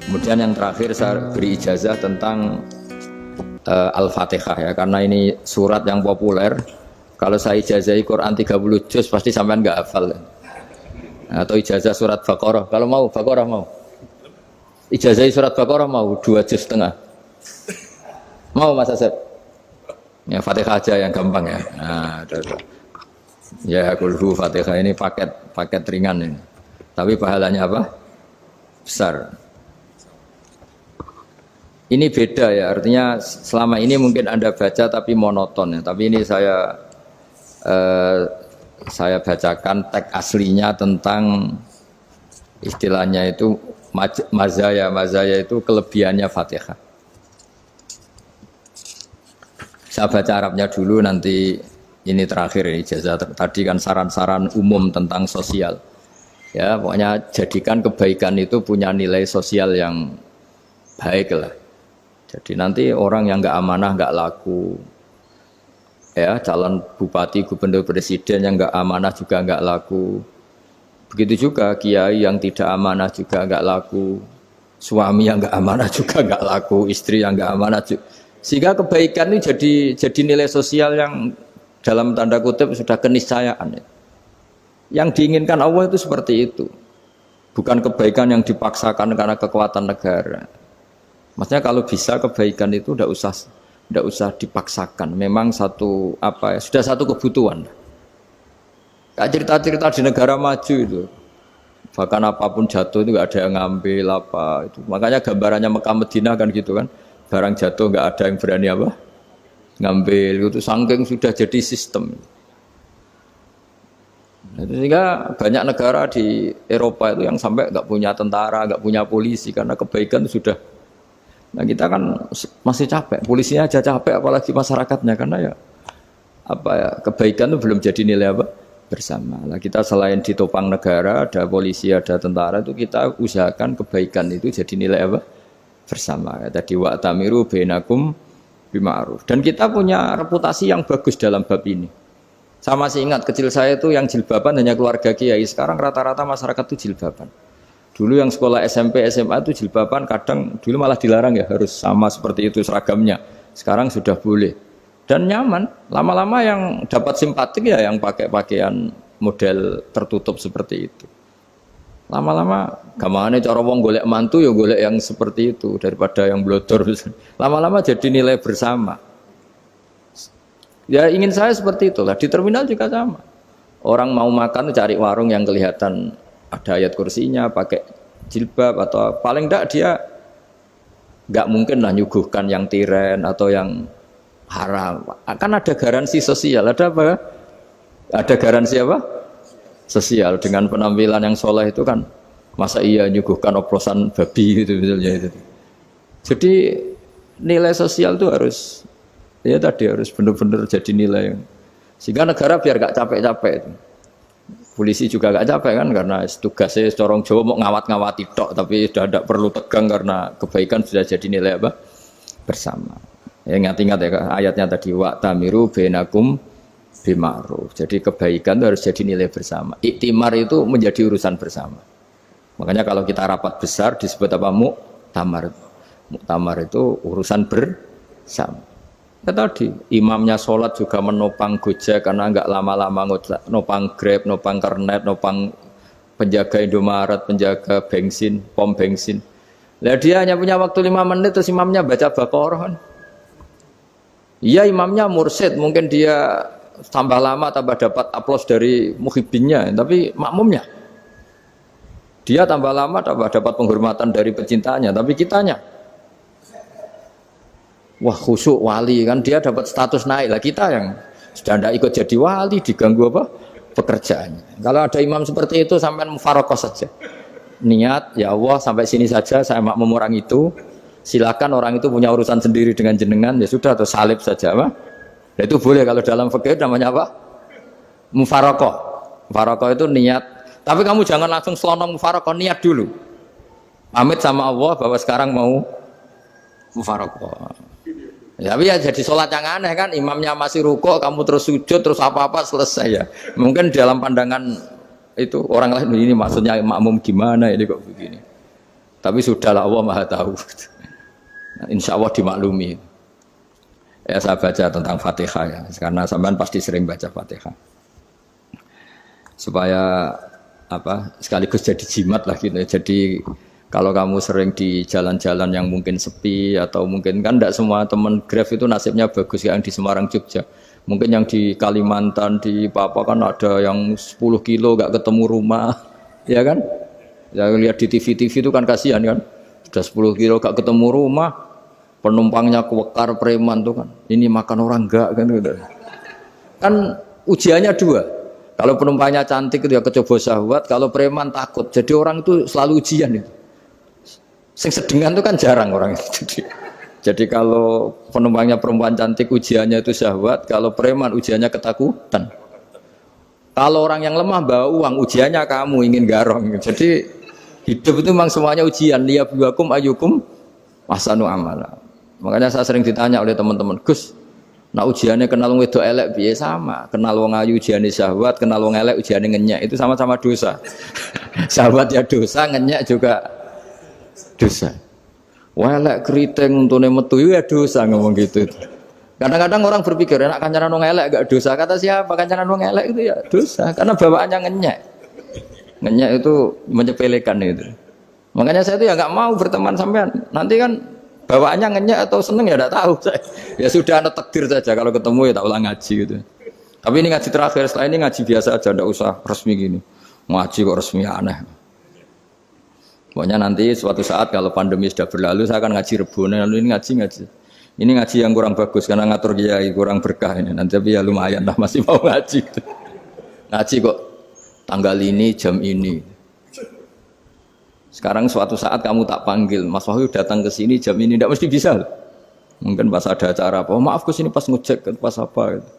Kemudian yang terakhir saya beri ijazah tentang Al-Fatihah ya, karena ini surat yang populer. Kalau saya ijazahi Quran 30 juz pasti sampean nggak hafal. Atau ijazah surat Baqarah. Kalau mau Baqarah mau. Ijazahi surat Baqarah mau 2 juz setengah. Mau Mas Asep? Ya Fatihah aja yang gampang ya. Nah, ya kulhu Fatihah ini paket ringan ini. Tapi pahalanya apa? Besar. Ini beda ya, artinya selama ini mungkin Anda baca tapi monoton ya. Tapi ini saya bacakan teks aslinya tentang istilahnya itu mazaya. Mazaya itu kelebihannya Fatihah. Saya baca Arabnya dulu, nanti ini terakhir ini ijazah. Tadi kan saran-saran umum tentang sosial. Ya, pokoknya jadikan kebaikan itu punya nilai sosial yang baik lah. Jadi nanti orang yang nggak amanah nggak laku, ya calon bupati, gubernur, presiden yang nggak amanah juga nggak laku. Begitu juga kiai yang tidak amanah juga nggak laku, suami yang nggak amanah juga nggak laku, istri yang nggak amanah juga. Sehingga kebaikan ini jadi nilai sosial yang dalam tanda kutip sudah keniscayaan. Yang diinginkan Allah itu seperti itu, bukan kebaikan yang dipaksakan karena kekuatan negara. Maksudnya kalau bisa kebaikan itu tidak usah dipaksakan. Memang sudah satu kebutuhan. Kayak cerita-cerita di negara maju itu, bahkan apapun jatuh itu nggak ada yang ngambil apa itu. Makanya gambarannya Mekah Madinah kan gitu kan, barang jatuh nggak ada yang berani apa ngambil itu, saking sudah jadi sistem. Sehingga banyak negara di Eropa itu yang sampai nggak punya tentara, nggak punya polisi karena kebaikan sudah. Nah kita kan masih capek, polisinya aja capek, apalagi masyarakatnya, karena ya kebaikan itu belum jadi nilai bersama. Nah kita selain ditopang negara, ada polisi, ada tentara, itu kita usahakan kebaikan itu jadi nilai bersama. Tadi wa'tamiru bainakum bima'ruf. Dan kita punya reputasi yang bagus dalam bab ini. Saya masih ingat kecil saya itu yang jilbaban hanya keluarga kiai. Sekarang rata-rata masyarakat itu jilbaban. Dulu yang sekolah SMP, SMA itu jilbaban kadang dulu malah dilarang ya, harus sama seperti itu seragamnya. Sekarang sudah boleh. Dan nyaman. Lama-lama yang dapat simpatik ya yang pakai pakaian model tertutup seperti itu. Lama-lama gamane cara wong golek mantu ya golek yang seperti itu daripada yang blodor. Lama-lama jadi nilai bersama. Ya ingin saya seperti itulah. Di terminal juga sama. Orang mau makan cari warung yang kelihatan ada ayat kursinya, pakai jilbab, atau paling enggak dia enggak mungkin lah nyuguhkan yang tiren atau yang haram. Akan ada garansi sosial, ada apa? Ada garansi apa? Sosial dengan penampilan yang soleh itu kan, masa iya nyuguhkan oplosan babi gitu misalnya itu. Jadi nilai sosial itu harus benar-benar jadi nilai. Sehingga negara biar enggak capek-capek itu. Polisi juga gak capek kan, karena tugasnya corong Jawa mau ngawat-ngawati tok, tapi sudah tidak perlu tegang karena kebaikan sudah jadi nilai bersama. Ya, ingat-ingat ya ayatnya tadi, wa'tamiru bainakum bima'ruf. Jadi kebaikan itu harus jadi nilai bersama. Iktimar itu menjadi urusan bersama. Makanya kalau kita rapat besar disebut apa? Muktamar. Muktamar itu urusan bersama. Ya tadi, imamnya sholat juga menopang Gojek karena enggak lama-lama nopang Grab, nopang Kernet, nopang penjaga Indomaret, penjaga bensin, pom bensin. Lah dia hanya punya waktu 5 menit terus imamnya baca Baqarah kan. Iya imamnya mursyid, mungkin dia tambah lama tambah dapat aplaus dari muhibbinnya, tapi makmumnya dia tambah lama tambah dapat penghormatan dari pecintanya, tapi kitanya wah khusyuk wali kan, dia dapat status naik lah, kita yang sudah tidak ikut jadi wali diganggu apa pekerjaannya. Kalau ada imam seperti itu sampai mufarokoh saja, niat ya Allah sampai sini saja saya makmum orang itu, silakan orang itu punya urusan sendiri dengan jenengan ya sudah, atau salib saja apa. Nah, itu boleh kalau dalam fikih namanya apa? Mufarokoh. Mufarokoh itu niat, tapi kamu jangan langsung selonong mufarokoh, niat dulu pamit sama Allah bahwa sekarang mau mufarokoh. Ya, tapi ya jadi sholat yang aneh kan, imamnya masih rukuk, kamu terus sujud, terus apa-apa selesai ya. Mungkin dalam pandangan itu orang lain ini maksudnya makmum gimana ini kok begini. Tapi sudahlah Allah Maha tahu. Insya Allah dimaklumi. Ya saya baca tentang Fatihah ya, karena sampean pasti sering baca Fatihah. Supaya sekaligus jadi jimat lah gitu. Jadi kalau kamu sering di jalan-jalan yang mungkin sepi atau mungkin kan tidak semua teman Grab itu nasibnya bagus yang di Semarang Jogja. Mungkin yang di Kalimantan di Papua kan ada yang 10 kilo gak ketemu rumah, ya kan? Ya lihat di TV itu kan kasihan kan, sudah 10 kilo gak ketemu rumah, penumpangnya kewekar preman tuh kan, ini makan orang enggak kan? Kan ujiannya dua. Kalau penumpangnya cantik itu ya kecoba syahwat, kalau preman takut. Jadi orang itu selalu ujian itu. Sing sedengan itu kan jarang orang itu. Jadi kalau penumpangnya perempuan cantik ujiannya itu syahwat, kalau preman ujiannya ketakutan. Kalau orang yang lemah bawa uang ujiannya kamu ingin garong. Jadi hidup itu memang semuanya ujian. Liyabluwakum ayyukum ahsanu amala. Makanya saya sering ditanya oleh teman-teman, Gus, nah ujiannya kenal wong wedok elek piye sama? Kenal wong ayu ujiannya syahwat, kenal wong elek ujiannya ngenyek, itu sama-sama dosa. Syahwat ya dosa, ngenyek juga dosa. Wah elek keriting untune metu ya dosa ngomong gitu. Kadang-kadang orang berpikir enak kancanan wong elek gak dosa. Kata siapa kancanan wong elek itu ya dosa karena bawaannya ngenyek. Ngenyek itu menyepelekan itu. Makanya saya itu ya nggak mau berteman sampean. Nanti kan bawaannya ngenyek atau seneng ya tidak tahu saya. Ya sudah ada takdir saja kalau ketemu ya tak ulang ngaji gitu. Tapi ini ngaji terakhir, setelah ini ngaji biasa aja, tidak usah resmi gini. Ngaji kok resmi aneh. Pokoknya nanti suatu saat kalau pandemi sudah berlalu saya akan ngaji Rebone, lalu ini ngaji. Ini ngaji yang kurang bagus karena ngatur kiai kurang berkah ini. Nanti tapi ya lumayan lah masih mau ngaji. Ngaji kok tanggal ini jam ini. Sekarang suatu saat kamu tak panggil, Mas Wahyu datang ke sini jam ini tidak mesti bisa. Mungkin pas ada acara apa, oh, maaf ke sini pas ngecek pas apa. Gitu.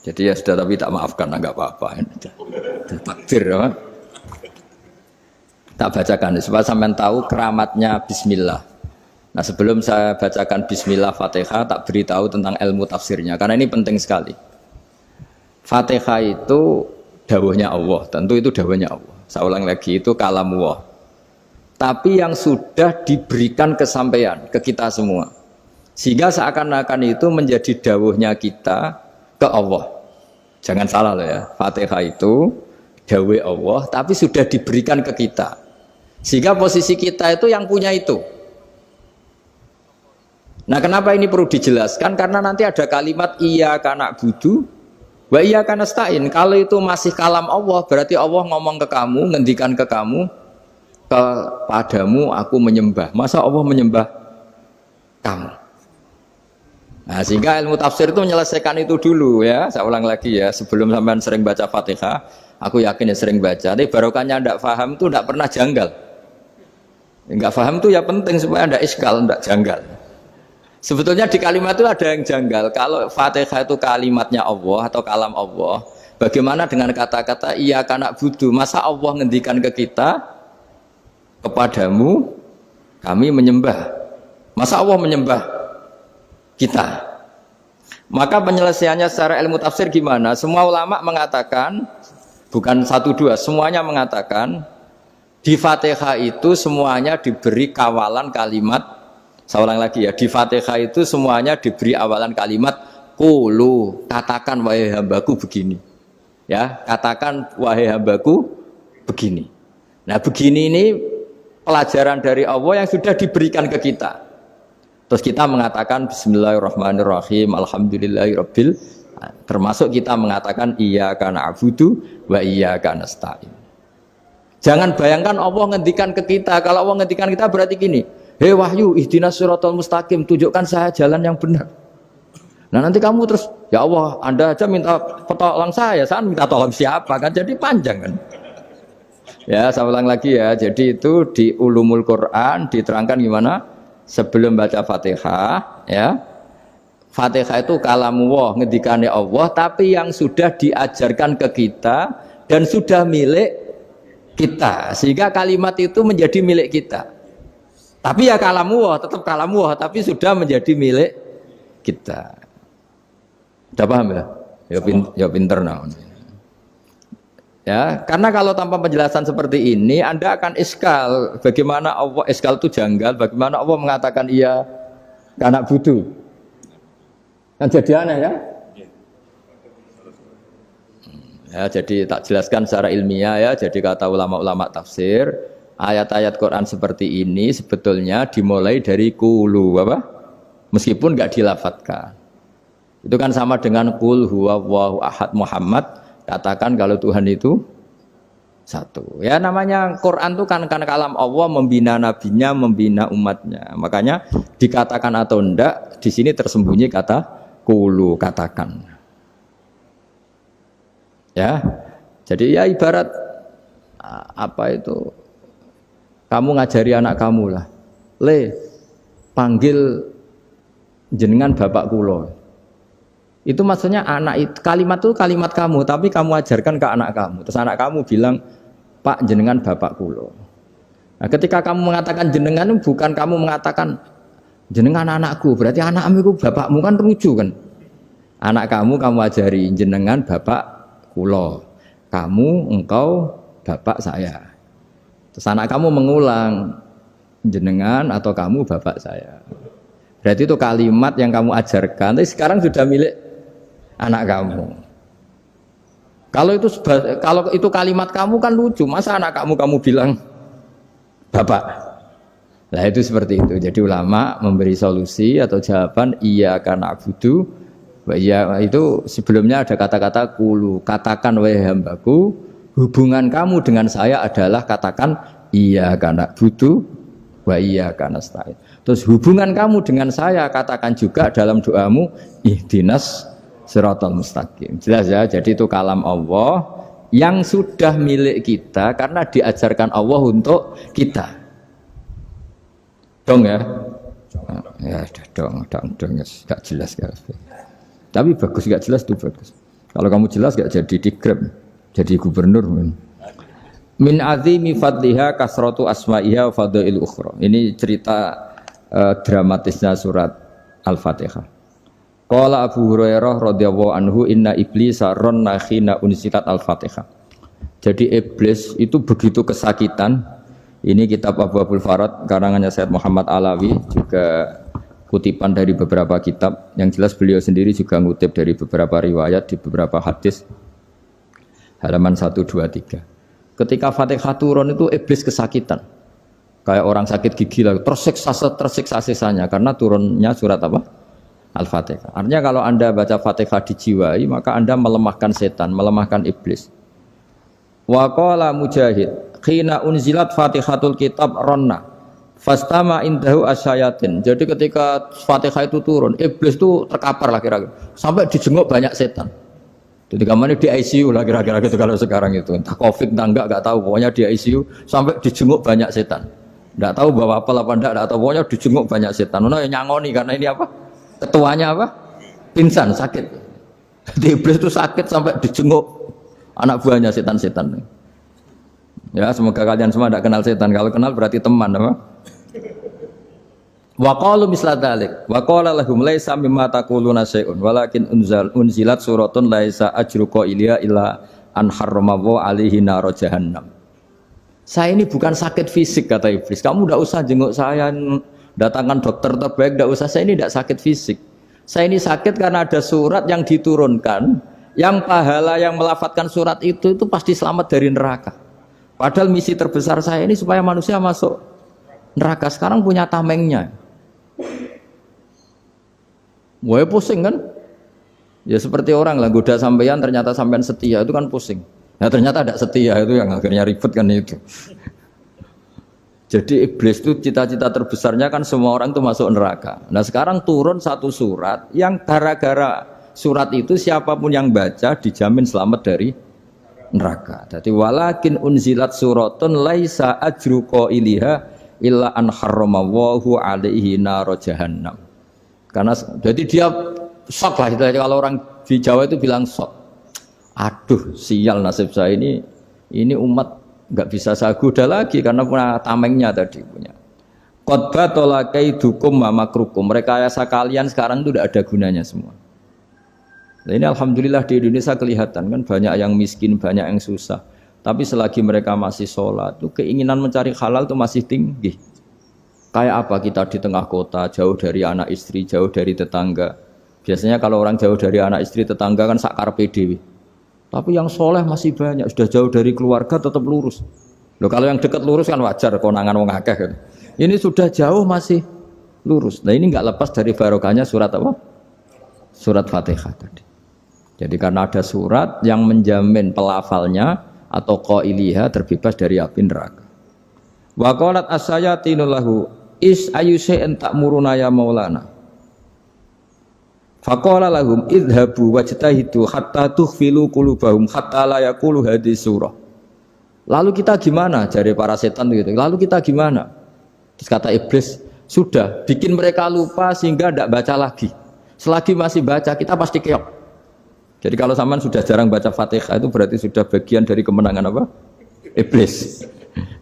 Jadi ya sudah tapi tak maafkan enggak apa-apa. Takdir ya. Tak bacakan supaya sampean tahu keramatnya bismillah. Nah, sebelum saya bacakan bismillah Fatihah tak beritahu tentang ilmu tafsirnya karena ini penting sekali. Fatihah itu dawuhnya Allah, tentu itu dawuhnya Allah. Saya ulang lagi itu kalamullah. Tapi yang sudah diberikan kesampaian ke kita semua. Sehingga seakan-akan itu menjadi dawuhnya kita ke Allah. Jangan salah loh ya. Fatihah itu dawuh Allah tapi sudah diberikan ke kita. Sehingga posisi kita itu yang punya itu. Nah kenapa ini perlu dijelaskan? Karena nanti ada kalimat iyyaka na'budu wa iyyaka nasta'in. Kalau itu masih kalam Allah, berarti Allah ngomong ke kamu, ngendikan ke kamu, kepadamu aku menyembah. Masa Allah menyembah kamu? Nah sehingga ilmu tafsir itu menyelesaikan itu dulu ya. Saya ulang lagi ya, sebelum sampean sering baca Fatihah, aku yakin ya sering baca. Tapi barokahnya tidak paham itu tidak pernah janggal. Enggak paham itu ya penting supaya ada iskal, enggak janggal. Sebetulnya di kalimat itu ada yang janggal. Kalau Fatihah itu kalimatnya Allah atau kalam Allah, bagaimana dengan kata-kata iyyaka na'budu? Masa Allah ngendikan ke kita, kepadamu kami menyembah. Masa Allah menyembah kita? Maka penyelesaiannya secara ilmu tafsir gimana? Semua ulama mengatakan, bukan satu dua, semuanya mengatakan di Fatihah itu semuanya diberi kawalan kalimat. Saya ulang lagi ya, di Fatihah itu semuanya diberi awalan kalimat qulu, katakan wahai hambaku begini. Ya, katakan wahai hambaku begini. Nah, begini ini pelajaran dari Allah yang sudah diberikan ke kita. Terus kita mengatakan bismillahirrahmanirrahim, alhamdulillahirabbil, termasuk kita mengatakan iyyaka na'budu wa iyyaka nasta'in. Jangan bayangkan Allah ngendikan ke kita. Kalau Allah ngendikan kita berarti gini, hei Wahyu, ihdinas siratal mustaqim, tunjukkan saya jalan yang benar. Nah nanti kamu terus, ya Allah, Anda aja minta tolong saya minta tolong siapa kan? Jadi panjang kan? Ya, saya ulang lagi ya. Jadi itu di Ulumul Quran diterangkan gimana? Sebelum baca Fatihah, ya. Fatihah itu kalamullah, ngendikannya Allah, tapi yang sudah diajarkan ke kita dan sudah milik kita, sehingga kalimat itu menjadi milik kita. Tapi ya kalamullah, tetap kalamullah, tapi sudah menjadi milik kita. Sudah paham ya? Ya pinter nah. Ya, karena kalau tanpa penjelasan seperti ini Anda akan iskal. Bagaimana Allah iskal itu janggal, bagaimana Allah mengatakan iya anak butuh. Kan jadi aneh kan? Ya, jadi tak jelaskan secara ilmiah ya. Jadi kata ulama-ulama tafsir, ayat-ayat Quran seperti ini sebetulnya dimulai dari kulu apa? Meskipun nggak dilafatkan. Itu kan sama dengan qul huwallahu ahad Muhammad. Katakan kalau Tuhan itu satu. Ya namanya Quran itu kan kalam Allah membina nabinya, membina umatnya. Makanya dikatakan atau enggak, di sini tersembunyi kata qulu, katakan. Ya. Jadi ya ibarat apa itu? Kamu ngajari anak kamu lah. Le, panggil jenengan bapak kulo. Itu maksudnya anak itu kalimat itu kalimat kamu, tapi kamu ajarkan ke anak kamu. Terus anak kamu bilang, Pak jenengan bapak kulo. Nah, ketika kamu mengatakan jenengan, bukan kamu mengatakan jenengan anakku, berarti anakmu itu bapakmu, kan lucu kan? Anak kamu ajari jenengan bapak kulo. Kamu engkau bapak saya. Terus anak kamu mengulang jenengan atau kamu bapak saya. Berarti itu kalimat yang kamu ajarkan, tapi sekarang sudah milik anak kamu. Kalau itu kalimat kamu kan lucu, masa anak kamu bilang bapak. Nah itu seperti itu. Jadi ulama memberi solusi atau jawaban iya karena abudu. Iya itu sebelumnya ada kata-kata kulu, katakan wahai hambaku, hubungan kamu dengan saya adalah katakan iya karena abudu wa iya karena nasta'in. Terus hubungan kamu dengan saya katakan juga dalam doamu ihdinas siratal mustaqim. Jelas ya, jadi itu kalam Allah yang sudah milik kita karena diajarkan Allah untuk kita. Dong ya? Ya dong, gak jelas ya. Tapi bagus, gak jelas itu bagus. Kalau kamu jelas gak jadi digrab, jadi gubernur. Min azimi fadliha kasratu asma'iha fadail ukhra. Ini cerita dramatisnya surat Al-Fatihah. Qala Abu Hurairah radhiyallahu anhu inna iblisa ranna khina unsilat Al-Fatihah. Jadi iblis itu begitu kesakitan. Ini kitab Abu Abul Farad karangannya Sayyid Muhammad Alawi, juga kutipan dari beberapa kitab. Yang jelas beliau sendiri juga ngutip dari beberapa riwayat di beberapa hadis. Halaman 123. Ketika Fatihah turun itu iblis kesakitan. Kayak orang sakit gigi lah, tersiksa sisanya karena turunnya surat apa? Al-Fatihah. Artinya kalau Anda baca Fatihah dijiwai, maka Anda melemahkan setan, melemahkan iblis. Wa qala Mujahid, khina unzilat Fatihatul kitab ronna fastama indahu asyayatin. Jadi ketika Fatihah itu turun, iblis itu terkapar lah kira-kira. Sampai dijenguk banyak setan. Jadi kamarnya di ICU lah kira-kira gitu kalau sekarang itu. Entah Covid entah enggak tahu, pokoknya di ICU sampai dijenguk banyak setan. Enggak tahu bawa apa enggak tahu, pokoknya dijenguk banyak setan. Nah, nyangoni karena ini apa? Ketuanya apa? Pingsan, sakit. Jadi iblis itu sakit sampai dijenguk anak buahnya setan-setan. Ya, semoga kalian semua tidak kenal setan. Kalau kenal berarti teman, apa? Wa qalu misla dzalik. Wa qala lahum laisa mimma taquluna syai'un walakin unzilat suratun laisa ajru qailiha illa an harramahu alaihi nar jahannam. Saya ini bukan sakit fisik kata iblis. Kamu tidak usah jenguk saya, datangkan dokter terbaik, tidak usah. Saya ini tidak sakit fisik. Saya ini sakit karena ada surat yang diturunkan, yang pahala yang melafatkan surat itu pasti selamat dari neraka. Padahal misi terbesar saya ini supaya manusia masuk neraka. Sekarang punya tamengnya. Wah pusing kan? Ya seperti orang lah goda sampean, ternyata sampean setia, itu kan pusing. Nah ternyata tidak setia, itu yang akhirnya ribet kan itu. Jadi iblis itu cita-cita terbesarnya kan semua orang itu masuk neraka. Nah sekarang turun satu surat yang gara-gara surat itu siapapun yang baca dijamin selamat dari neraka. Jadi walakin unzilat suratun laisa ajru qailiha illa an harramahu alaihi nar jahannam. Karena jadi dia shock lah, kalau orang di Jawa itu bilang shock. Aduh sial nasib saya ini umat nggak bisa saya goda lagi karena punya tamengnya tadi punya. Qad batala kaidukum wa makrukum. Rekayasa kalian sekarang itu tidak ada gunanya semua. Nah, ini alhamdulillah di Indonesia kelihatan kan banyak yang miskin, banyak yang susah. Tapi selagi mereka masih sholat, itu keinginan mencari halal itu masih tinggi. Kayak apa kita di tengah kota, jauh dari anak istri, jauh dari tetangga. Biasanya kalau orang jauh dari anak istri, tetangga kan sakar PDW. Tapi yang soleh masih banyak, sudah jauh dari keluarga tetap lurus. Loh, kalau yang dekat lurus kan wajar, konangan wong akeh kan. Ini sudah jauh masih lurus. Nah ini nggak lepas dari barokahnya surat apa? Surat Fatihah tadi. Jadi karena ada surat yang menjamin pelafalnya atau qailiha terbebas dari api neraka. Wa qalat as-sayatinu lahu is ayyusa'in ta'muruna ya maulana. Faqala lahum idhabu wajtahidu hatta tukhfilu qulubahum hatta la yaqulu hadhihi surah. Lalu kita gimana? Jari para setan gitu. Lalu kita gimana? Terus kata iblis, sudah bikin mereka lupa sehingga tidak baca lagi. Selagi masih baca kita pasti keok. Jadi kalau sampean sudah jarang baca Fatihah itu berarti sudah bagian dari kemenangan apa? Iblis.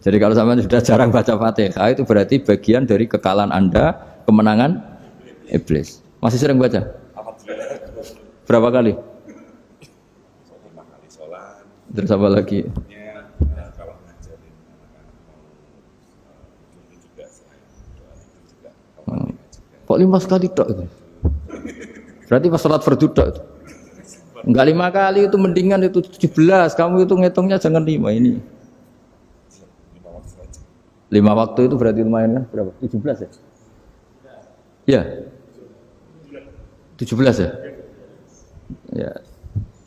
Jadi kalau sampean sudah jarang baca Fatihah itu berarti bagian dari kekalahan Anda, kemenangan iblis. Masih sering baca? Berapa kali? 5 kali sholat. Terus apa lagi? Kalau ngajarin anak-anak juga saya doa itu juga. Kok 5 kali tok itu? Berarti pas sholat fardu tok itu? Enggak 5 kali itu mendingan itu 17. Kamu itu ngitungnya jangan 5 ini. 5 waktu saja. 5 waktu itu berarti lumayan kan? Berapa? 17 ya? Ya. 17 ya? Ya.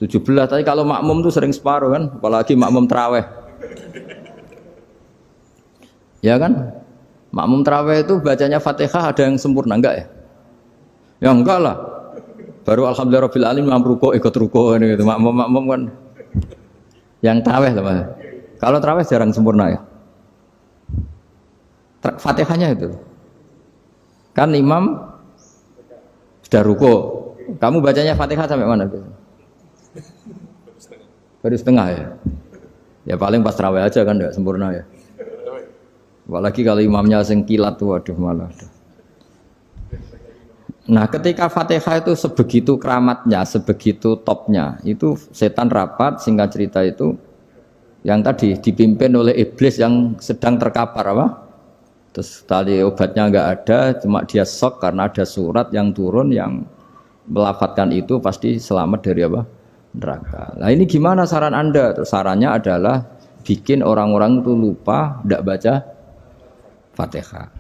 17. Tapi kalau makmum tuh sering separuh kan? Apalagi makmum tarawih. Ya kan? Makmum tarawih itu bacanya Fatihah ada yang sempurna enggak ya? Ya enggak lah. Baru alhamdulillahirabbil alamin ruko ikut ruko gitu. Makmum kan yang tarawih lah Mas. Kalau tarawih jarang sempurna ya. Fatihahnya itu. Kan imam sudah ruko. Kamu bacanya Fatihah sampai mana? Baru setengah ya. Ya paling pas tarawih aja kan enggak sempurna ya. Apalagi kalau imamnya sing kilat tuh waduh malah. Nah ketika Fatihah itu sebegitu keramatnya, sebegitu topnya, itu setan rapat, singkat cerita itu yang tadi dipimpin oleh iblis yang sedang terkapar apa? Terus tali obatnya enggak ada, cuma dia shock karena ada surat yang turun yang melafatkan itu pasti selamat dari apa? Neraka. Nah ini gimana saran Anda? Terus sarannya adalah bikin orang-orang itu lupa, tidak baca Fatihah.